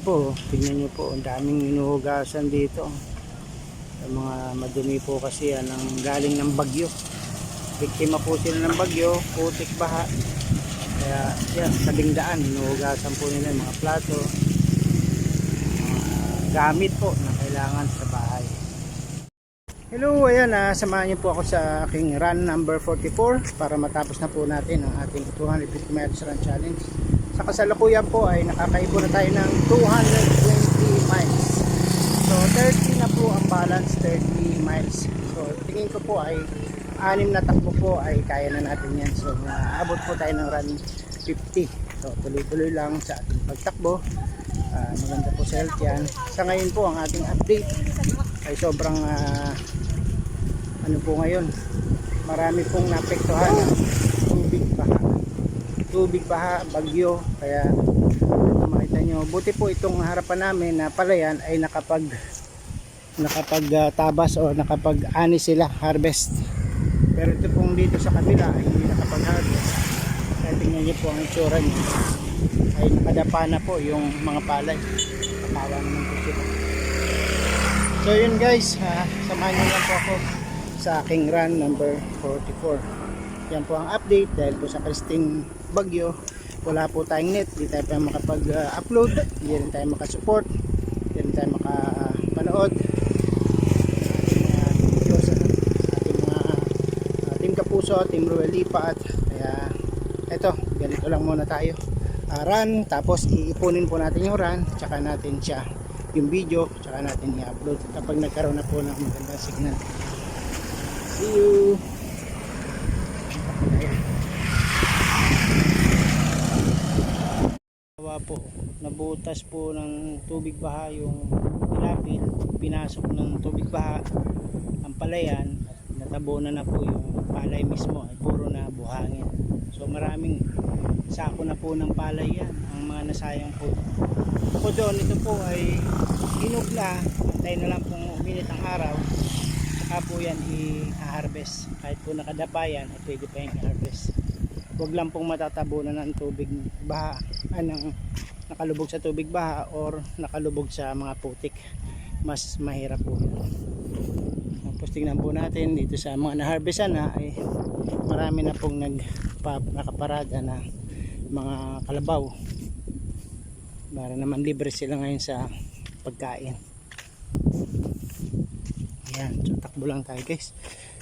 po, tingnan nyo po, ang daming inuhugasan dito. Yung mga madumi po kasi yan ang galing ng bagyo. Biktima po sila ng bagyo, putik, baha. Kaya yan, tabing daan, inuhugasan po nila yung mga plato, mga gamit po na kailangan sa bahay. Hello, ayan, samahan niyo po ako sa aking run number 44 para matapos na po natin ang ating 250 miles run challenge. Sa kasalukuyan po ay nakakaibo na tayo ng 220 miles. So 30 na po ang balance, 30 miles. So tingin ko po ay 6 na takbo po ay kaya na natin yan. So abot po tayo ng run 50. So tuloy-tuloy lang sa ating pagtakbo. Maganda po sa health yan. Sa ngayon po ang ating update ay sobrang ano po ngayon, marami pong naapektuhan ng tubig baha, bagyo. Kaya makita nyo, buti po itong harapan namin na palayan ay nakapagtabas o nakapag-ani sila, harvest. Pero ito pong dito sa kabila ay hindi nakapag-harvest. Kaya tingnan nyo po ang itsura nyo, ay nakadapa na po yung mga palay. Kakawa naman po sila. So yun guys, samahan nyo lang po ako sa aking run number 44. Yan po ang update dahil po sa Christine bagyo, wala po tayong net, hindi tayo pa makapag-upload, hindi rin tayo makasupport, hindi rin tayo makapanood sa ating Team Kapuso, Team Ruel Lipa. At kaya eto, ganito lang muna tayo, run, tapos iipunin po natin yung run, tsaka natin siya yung video, tsaka natin i-upload kapag nagkaroon na po ng magandang signal. See you. Po, nabutas po ng tubig baha yung ilapil, pinasok ng tubig baha ang palayan at natabunan na po yung palay mismo, ay puro na buhangin. So maraming sako na po ng palay yan ang mga nasayang po. Po doon, ito po ay inugla, antay na lang pong uminit ang araw, saka po yan i-harvest. Kahit po nakadapa yan ay pwede pa yung i-harvest. Huwag lang pong matatabunan ng tubig baha, nakalubog sa tubig baha or nakalubog sa mga putik. Mas mahirap po. Tapos tingnan po natin dito sa mga na-harvestan na ay marami na pong nakaparada na mga kalabaw. Para naman libre sila ngayon sa pagkain. Ayan, so takbo lang tayo guys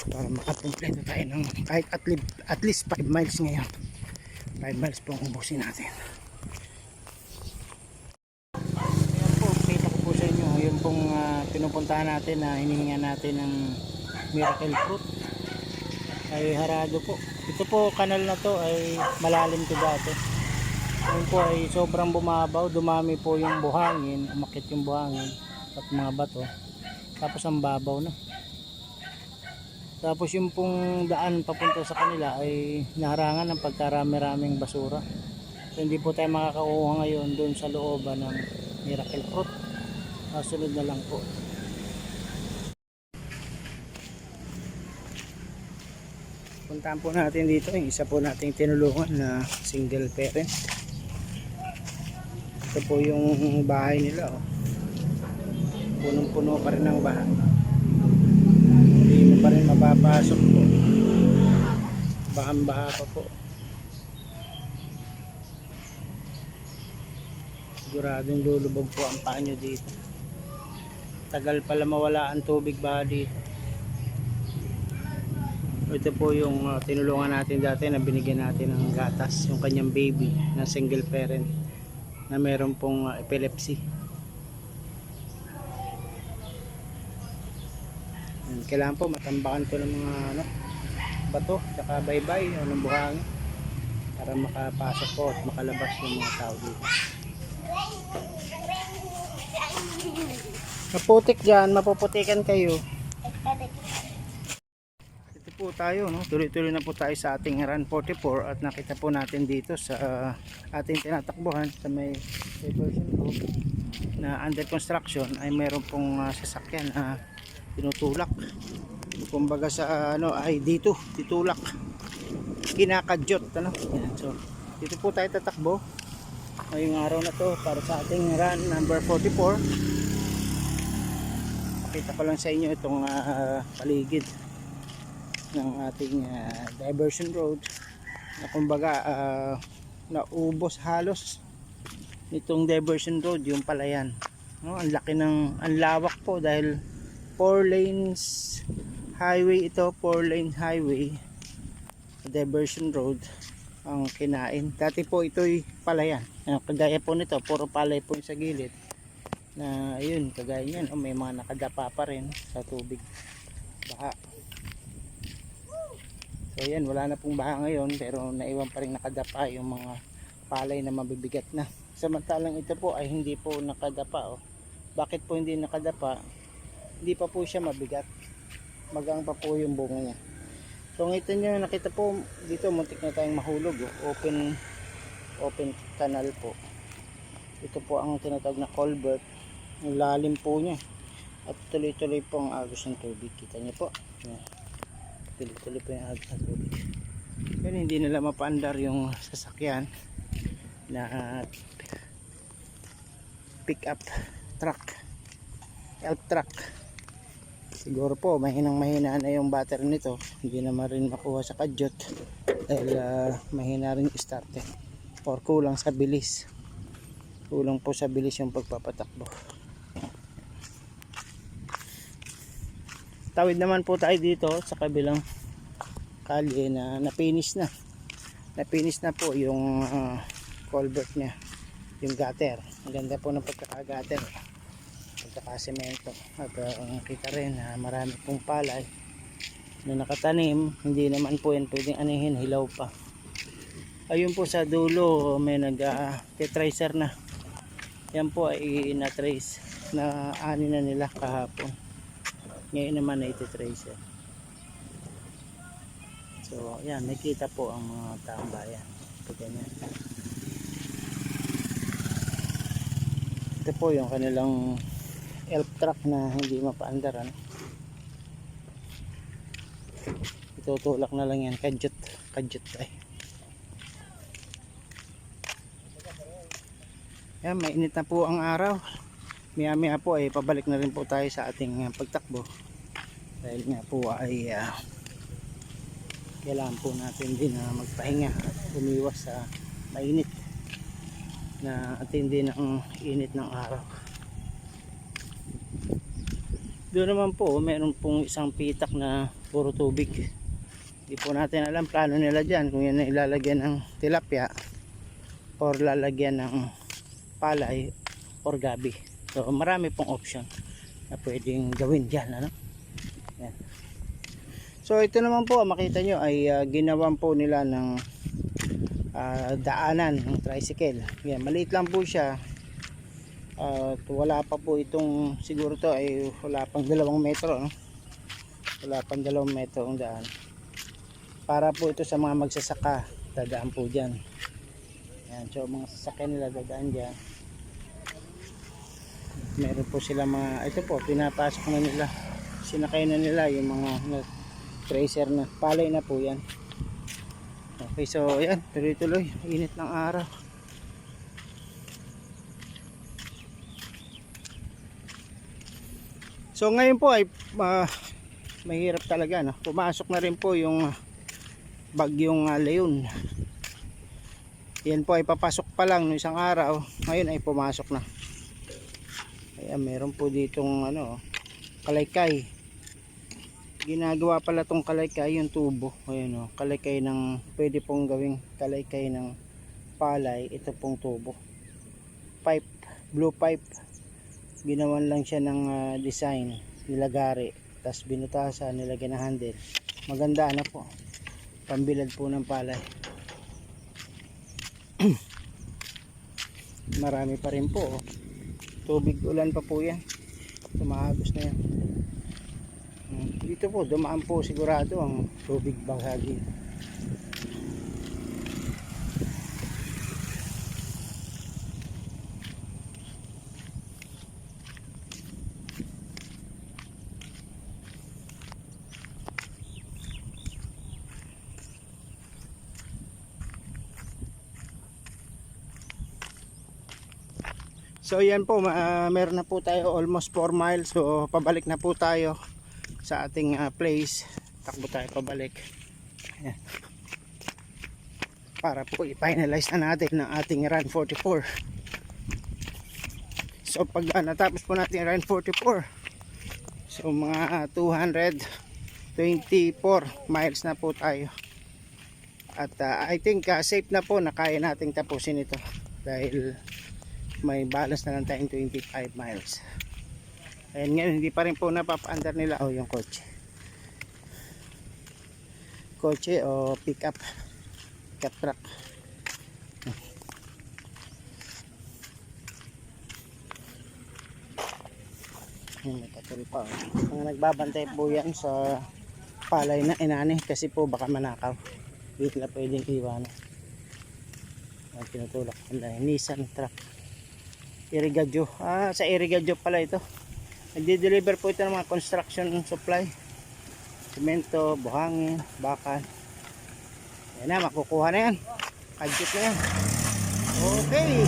para makakompleto tayo ng kahit at least 5 miles ngayon. 5 miles po ang ubusin natin. Ayan po, kita ko po sa inyo yun pong pinupuntahan natin na hinihinga natin ng miracle fruit ay harado po. Ito po, kanal na to ay malalim to dati. Ngayon po ay sobrang bumabaw, dumami po yung buhangin, umakit yung buhangin at mga bato, tapos ang babaw na. Tapos yung pong daan papunta sa kanila ay naharangan ng pagkarami-raming basura. So hindi po tayo makakakuha ngayon doon sa looban ng miracle fruit. Sunod na lang po. Puntahan po natin dito yung isa po nating tinulungan na single parent. Ito po yung bahay nila, oh. Punong-puno pa rin ng bahay. Hindi mo pa rin mapapasok po. Bahang-baha pa po. Siguradong lulubog po ang paa nyo dito. Tagal pala mawala ang tubig baha dito. Ito po yung tinulungan natin dati na binigyan natin ng gatas, yung kanyang baby na single parent na meron pong epilepsy. Kailangan po matambakan to ng mga bato saka baybay o ng buhangin para makapasok po at makalabas yung mga tao dito. Maputik dyan, mapuputikan kayo. Ito po tayo, no? Tuloy-tuloy na po tayo sa ating run 44 at nakita po natin dito sa ating tinatakbuhan sa may version po na under construction ay meron pong sasakyan tinutulak. Kumbaga sa ay dito titulak, kinakadyot. Yan. So dito po tayo tatakbo ngayong araw na to para sa ating run number 44. Pakita ko lang sa inyo itong paligid ng ating diversion road na kumbaga naubos halos nitong diversion road yung palayan, no? Ang laki ng, ang lawak po dahil 4 lanes highway ito, 4 lane highway diversion road ang kinain. Dati po ito'y palayan, kagaya po nito puro palay po sa gilid na ayun, kagaya niyan may mga nakadapa pa rin sa tubig baha. So yan, wala na pong baha ngayon pero naiwan pa rin nakadapa yung mga palay na mabibigat na. Samantalang ito po ay hindi po nakadapa. Bakit po hindi nakadapa? Hindi pa po siya mabigat, magang pa po yung bunga niya. So ngito nyo, nakita po dito muntik na tayong mahulog. Open canal po. Ito po ang tinatawag na culvert. Ang lalim po niya at tuloy-tuloy po ang agos ng tubig. Kita nyo po, tuloy-tuloy po yung agos ng tubig. Pero hindi nila mapaandar yung sasakyan na pick up truck, elf truck. Siguro po mahina na yung battery nito, hindi naman rin makuha sa kadyot dahil mahina rin yung starter or kulang sa bilis, kulang po sa bilis yung pagpapatakbo. Tawid naman po tayo dito sa kabilang kalye na napinis na po yung culvert nya, yung gutter. Ang ganda po ng pagkakagatter, pagkakasemento. At kita rin na marami pong palay na nakatanim. Hindi naman po yan pwedeng anihin, hilaw pa. Ayun po sa dulo may nag-tracer na. Yan po ay na-trace na ani na nila kahapon. Ngayon naman ay tracer. So yan, nakita po ang mga taong bayan. Ganyan. Ito po yung kanilang elf truck na hindi mapaandaran. Itutulak na lang yan, kadyot ay. Yan, mainit na po ang araw. Maya po ay pabalik na rin po tayo sa ating pagtakbo dahil nga po ay kailangan po natin din na magpahinga at umiwas sa mainit na atindi ng init ng araw. Doon naman po meron pong isang pitak na puro tubig. Hindi po natin alam plano nila dyan, kung yan ay ilalagyan ng tilapia or lalagyan ng palay or gabi. So marami pong option na pwedeng gawin dyan, ano? Yan. So ito naman po makita nyo ay ginawan po nila ng daanan ng tricycle. Yan, maliit lang po siya. Wala pa po itong, siguro to ay wala pang 2 metro, no? Wala pang 2 metro ang daan. Para po ito sa mga magsasaka, dadaan po dyan. Yan, so mga sasakyan nila dadaan dyan. Meron po sila mga, ito po pinapasok na nila, sinakay na nila yung mga tracer na, palay na po yan. Okay, so yan, tuloy-tuloy, init ng araw. So ngayon po ay mahirap talaga, no? Pumasok na rin po yung bagyong Leon. Yan po ay papasok pa lang no isang araw, ngayon ay pumasok na. Ayan, meron po ditong kalaykay. Ginagawa pala tong kalaykay yung tubo. Ayun o, kalaykay ng, pwede pong gawing kalaykay ng palay. Ito pong tubo, pipe, blue pipe. Ginawan lang siya ng design, nilagari, tapos binutasan, nilagyan ng handle. Maganda na po, pambilad po ng palay. Marami pa rin po, tubig ulan pa po yan, tumahagos na yan. Dito po dumaan po sigurado ang tubig bahagi. So yan po, meron na po tayo almost 4 miles. So pabalik na po tayo sa ating place. Takbo tayo pabalik. Ayan. Para po i-finalize na natin ng ating run 44. So pag natapos po natin run 44, so mga 224 miles na po tayo. At I think safe na po na kaya nating tapusin ito dahil may balance na lang tayong 25 miles. Ayan, ngayon hindi pa rin po napapa-under nila yung kotse o pick up truck. May katul pa. Mga nagbabantay po yan sa palay na inani kasi po baka manakaw. Hindi na pwedeng iwanan. Tinutulak nila Nissan truck Irigadyo. Sa Irigadyo pala ito. Nagde-deliver po ito ng mga construction supply, semento, buhangin, bakal. Yan na, makukuha na yan. Adjust na yan. Okay,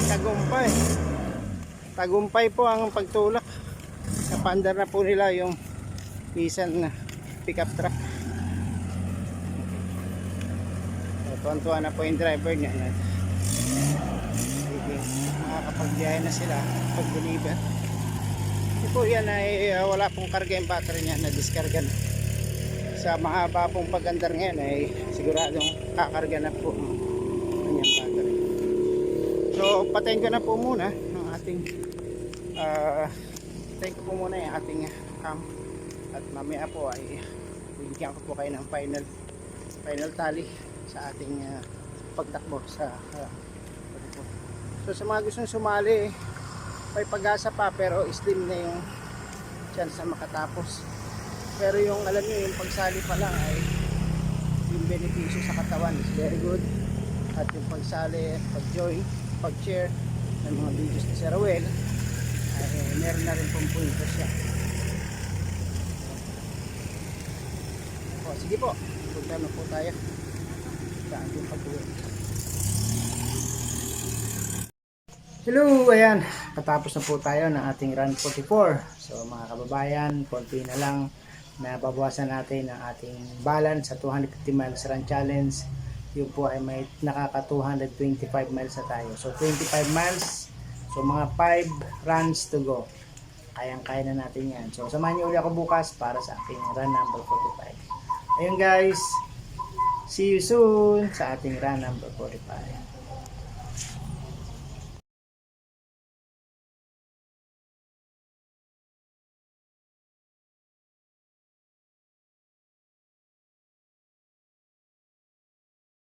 tagumpay po ang pagtulak. Napandar na po nila yung Nissan na pickup truck. Tuwan-tuwa na po yung driver niya. Makakapagbiyahe na sila pag-deliver. Ito po yan ay wala pong karga yung battery niya, na diskarga na. Sa mahaba pong pagandar ngayon ay siguradong kakarga na po ang kanyang battery. So patayin ko na po muna ang ating patayin ko po muna yung ating cam, at mamaya po ay bibigyan ko po kayo ng final tally sa ating pagtakbo sa so sa mga gustong sumali, may pag-asa pa pero slim na yung chance na makatapos. Pero yung alam nyo, yung pagsali pa lang ay yung benepisyo sa katawan is very good. At yung pagsali, pag-join, pag-share ng mga videos ni Sir Ruel ay meron na rin pong punto siya. O, sige po, punta na po tayo sa ating pag-uwi. Hello, ayan, katapos na po tayo ng ating run 44. So mga kababayan, konti na lang na babawasan natin ang ating balance sa 250 miles run challenge. Yun po ay may nakaka 225 miles na tayo. So 25 miles, so mga 5 runs to go. Kayang-kaya na natin yan. So samahan niyo ulit ako bukas para sa ating run number 45. Ayun guys, see you soon sa ating run number 45.